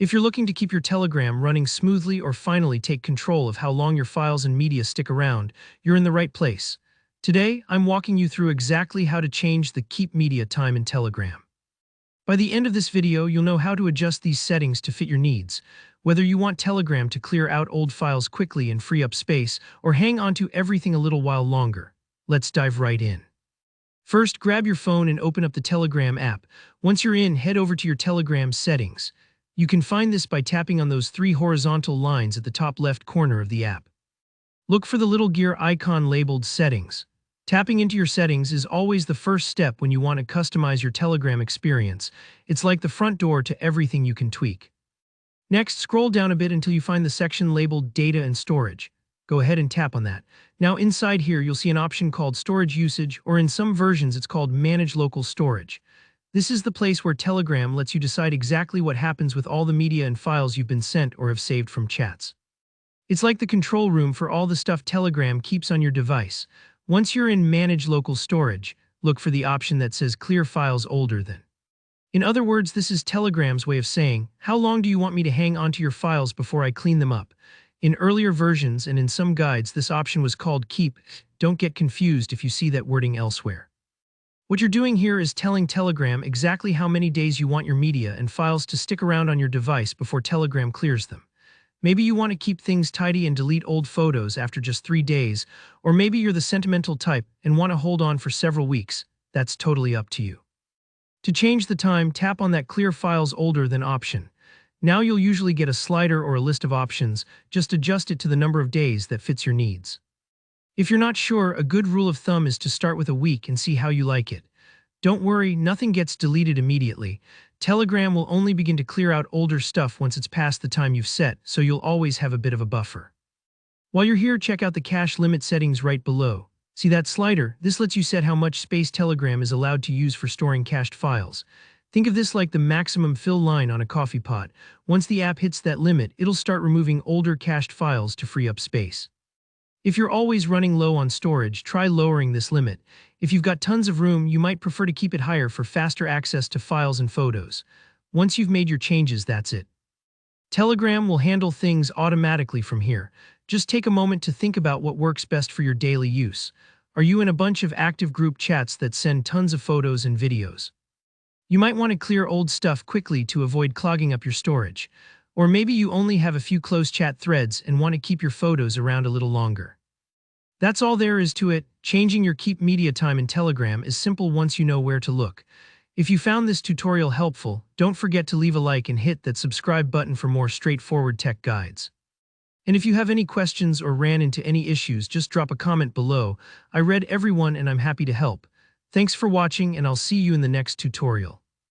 If you're looking to keep your Telegram running smoothly or finally take control of how long your files and media stick around, you're in the right place. Today, I'm walking you through exactly how to change the Keep Media time in Telegram. By the end of this video, you'll know how to adjust these settings to fit your needs, whether you want Telegram to clear out old files quickly and free up space, or hang on to everything a little while longer. Let's dive right in. First, grab your phone and open up the Telegram app. Once you're in, head over to your Telegram settings. You can find this by tapping on those three horizontal lines at the top left corner of the app. Look for the little gear icon labeled Settings. Tapping into your settings is always the first step when you want to customize your Telegram experience. It's like the front door to everything you can tweak. Next, scroll down a bit until you find the section labeled Data and Storage. Go ahead and tap on that. Now inside here, you'll see an option called Storage Usage, or in some versions it's called Manage Local Storage. This is the place where Telegram lets you decide exactly what happens with all the media and files you've been sent or have saved from chats. It's like the control room for all the stuff Telegram keeps on your device. Once you're in Manage Local Storage, look for the option that says Clear Files Older Than. In other words, this is Telegram's way of saying, how long do you want me to hang onto your files before I clean them up? In earlier versions and in some guides, this option was called Keep. Don't get confused if you see that wording elsewhere. What you're doing here is telling Telegram exactly how many days you want your media and files to stick around on your device before Telegram clears them. Maybe you want to keep things tidy and delete old photos after just 3 days, or maybe you're the sentimental type and want to hold on for several weeks. That's totally up to you. To change the time, tap on that Clear Files Older Than option. Now you'll usually get a slider or a list of options. Just adjust it to the number of days that fits your needs. If you're not sure, a good rule of thumb is to start with a week and see how you like it. Don't worry, nothing gets deleted immediately. Telegram will only begin to clear out older stuff once it's past the time you've set, so you'll always have a bit of a buffer. While you're here, check out the cache limit settings right below. See that slider? This lets you set how much space Telegram is allowed to use for storing cached files. Think of this like the maximum fill line on a coffee pot. Once the app hits that limit, it'll start removing older cached files to free up space. If you're always running low on storage, try lowering this limit. If you've got tons of room, you might prefer to keep it higher for faster access to files and photos. Once you've made your changes, that's it. Telegram will handle things automatically from here. Just take a moment to think about what works best for your daily use. Are you in a bunch of active group chats that send tons of photos and videos? You might want to clear old stuff quickly to avoid clogging up your storage. Or maybe you only have a few close chat threads and want to keep your photos around a little longer. That's all there is to it. Changing your Keep Media time in Telegram is simple once you know where to look. If you found this tutorial helpful, don't forget to leave a like and hit that subscribe button for more straightforward tech guides. And if you have any questions or ran into any issues, just drop a comment below. I read everyone and I'm happy to help. Thanks for watching, and I'll see you in the next tutorial.